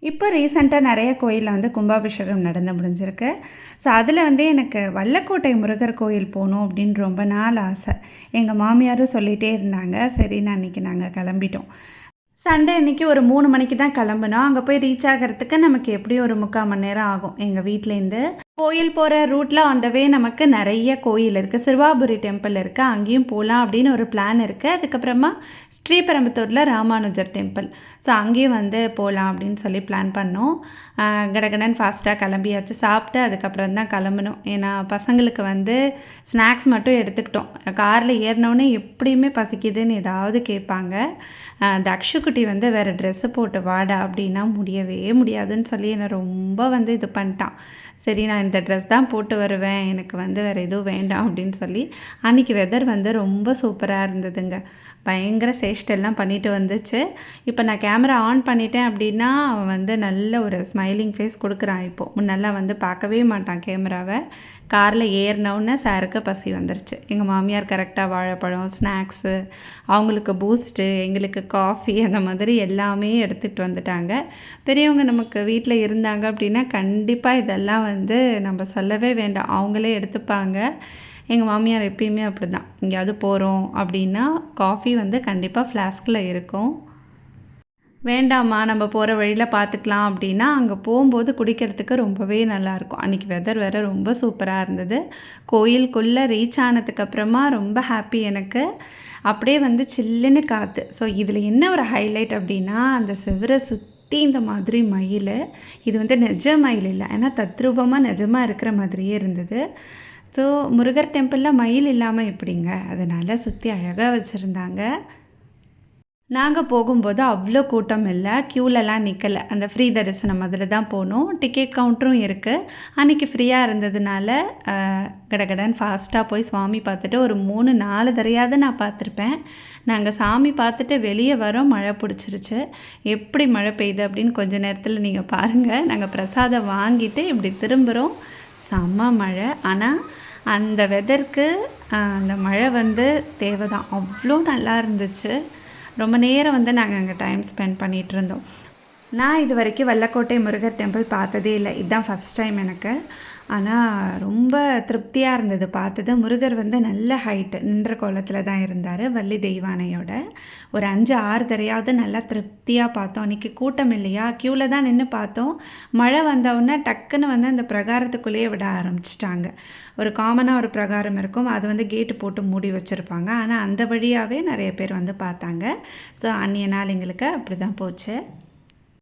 இப்போ ரீசெண்டாக நிறைய கோயிலில் வந்து கும்பாபிஷேகம் நடந்து முடிஞ்சிருக்கு. ஸோ அதில் வந்து எனக்கு வல்லக்கோட்டை முருகர் கோயில் போகணும் அப்படின்னு ரொம்ப நாள் ஆசை. எங்கள் மாமியாரும் சொல்லிகிட்டே இருந்தாங்க. சரின்னு அன்றைக்கி நாங்கள் கிளம்பிட்டோம். சண்டே அன்றைக்கி ஒரு 3 மணிக்கு தான் கிளம்புனோம். அங்கே போய் ரீச் ஆகிறதுக்கு நமக்கு எப்படியும் ஒரு 3/4 மணி நேரம் ஆகும் எங்கள் வீட்டிலேருந்து. கோயில் போகிற ரூட்டில் ஆன் த வே நமக்கு நிறைய கோயில் இருக்குது. சிறுவாபுரி டெம்பிள் இருக்குது, அங்கேயும் போகலாம் அப்படின்னு ஒரு பிளான் இருக்குது. அதுக்கப்புறமா ஸ்ரீபெரும்புத்தூரில் ராமானுஜர் டெம்பிள், ஸோ அங்கேயும் வந்து போகலாம் அப்படின்னு சொல்லி பிளான் பண்ணோம். கடகடன் ஃபாஸ்ட்டாக கிளம்பியாச்சு. சாப்பிட்டு அதுக்கப்புறம் தான் கிளம்பணும். ஏன்னா பசங்களுக்கு வந்து ஸ்நாக்ஸ் மட்டும் எடுத்துக்கிட்டோம். காரில் ஏறினோடனே எப்படியுமே பசிக்குதுன்னு ஏதாவது கேட்பாங்க. தக்ஷுக்குட்டி வந்து வேறு ட்ரெஸ்ஸு போட்டு வாடா அப்படின்னா முடியவே முடியாதுன்னு சொல்லி என்னை ரொம்ப வந்து இது பண்ணிட்டான். சரி நான் இந்த ட்ரெஸ் தான் போட்டு வருவேன், எனக்கு வந்து வேறு எதுவும் வேண்டாம் அப்படின்னு சொல்லி. அன்றைக்கி வெதர் வந்து ரொம்ப சூப்பராக இருந்ததுங்க. பயங்கர சேஷ்டெல்லாம் பண்ணிட்டு வந்துச்சு. இப்போ நான் கேமரா ஆன் பண்ணிட்டேன் அப்படின்னா அவன் வந்து நல்ல ஒரு ஸ்மைலிங் ஃபேஸ் கொடுக்குறான். இப்போது முன்னெல்லாம் வந்து பார்க்கவே மாட்டான் கேமராவை. காரில் ஏறினவுடனே சாருக்கு பசி வந்துருச்சு. எங்கள் மாமியார் கரெக்டாக வாழைப்பழம், ஸ்நாக்ஸு, அவங்களுக்கு பூஸ்ட்டு, எங்களுக்கு காஃபி, அந்த மாதிரி எல்லாமே எடுத்துகிட்டு வந்துட்டாங்க. பெரியவங்க நமக்கு வீட்டில் இருந்தாங்க அப்படின்னா கண்டிப்பாக இதெல்லாம் வந்து நம்ம சொல்லவே வேண்டாம், அவங்களே எடுத்துப்பாங்க. எங்கள் மாமியார் எப்பயுமே அப்படி தான். எங்கேயாவது போகிறோம் அப்படின்னா காஃபி வந்து கண்டிப்பாக ஃப்ளாஸ்கில் இருக்கும். வேண்டாம்மா நம்ம போகிற வழியில் பார்த்துக்கலாம் அப்படின்னா அங்கே போகும்போது குடிக்கிறதுக்கு ரொம்பவே நல்லாயிருக்கும். அன்றைக்கி வெதர் வேறு ரொம்ப சூப்பராக இருந்தது. கோயிலுக்குள்ளே ரீச் ஆனதுக்கப்புறமா ரொம்ப ஹாப்பி எனக்கு. அப்படியே வந்து சில்லுன்னு காற்று. ஸோ இதில் என்ன ஒரு ஹைலைட் அப்படின்னா அந்த செவரை சுற்றி இந்த மாதிரி மயில். இது வந்து நிஜ மயில் இல்லை, ஏன்னா தத்ரூபமாக நிஜமாக இருக்கிற மாதிரியே இருந்தது. ஸோ முருகர் டெம்பிளில் மயில் இல்லாமல் எப்படிங்க, அதனால் சுற்றி அழகாக வச்சுருந்தாங்க. நாங்கள் போகும்போது அவ்வளோ கூட்டம் இல்லை, க்யூலெலாம் நிற்கலை. அந்த ஃப்ரீ தரிசனம் அதில் தான் போனோம். டிக்கெட் கவுண்டரும் இருக்குது. அன்றைக்கி ஃப்ரீயாக இருந்ததுனால கடகடன் ஃபாஸ்ட்டாக போய் சாமி பார்த்துட்டு ஒரு 3-4 தரையாவது நான் பார்த்துருப்பேன். நாங்கள் சாமி பார்த்துட்டு வெளியே வரோம், மழை பிடிச்சிருச்சு. எப்படி மழை பெய்யுது அப்படின்னு கொஞ்சம் நேரத்தில் நீங்கள் பாருங்கள். நாங்கள் பிரசாதம் வாங்கிட்டு இப்படி திரும்புகிறோம், செம்ம மழை. ஆனால் அந்த வெதருக்கு அந்த மழை வந்து தேவை தான். அவ்வளோ நல்லா இருந்துச்சு. ரொம்ப நேரம் வந்து நாங்கள் அங்கே டைம் ஸ்பெண்ட் பண்ணிகிட்டு இருந்தோம். நான் இது வரைக்கும் வல்லக்கோட்டை முருகர் டெம்பிள் பார்த்ததே இல்லை, இதுதான் ஃபஸ்ட் டைம் எனக்கு. ஆனால் ரொம்ப திருப்தியாக இருந்தது பார்த்தது. முருகர் வந்து நல்ல ஹைட்டு, நின்ற கோலத்தில் தான் இருந்தார் வள்ளி தெய்வானையோட. ஒரு 5-6 தரையாவது நல்லா திருப்தியாக பார்த்தோம். அன்றைக்கி கூட்டம் இல்லையா, க்யூவில் தான் நின்று பார்த்தோம். மழை வந்தவுடனே டக்குன்னு வந்து அந்த பிரகாரத்துக்குள்ளேயே விட ஆரம்பிச்சிட்டாங்க. ஒரு காமனாக ஒரு பிரகாரம் இருக்கும், அது வந்து கேட்டு போட்டு மூடி வச்சுருப்பாங்க. ஆனால் அந்த வழியாகவே நிறைய பேர் வந்து பார்த்தாங்க. ஸோ அன்றைய நாள் எங்களுக்கு அப்படி தான் போச்சு.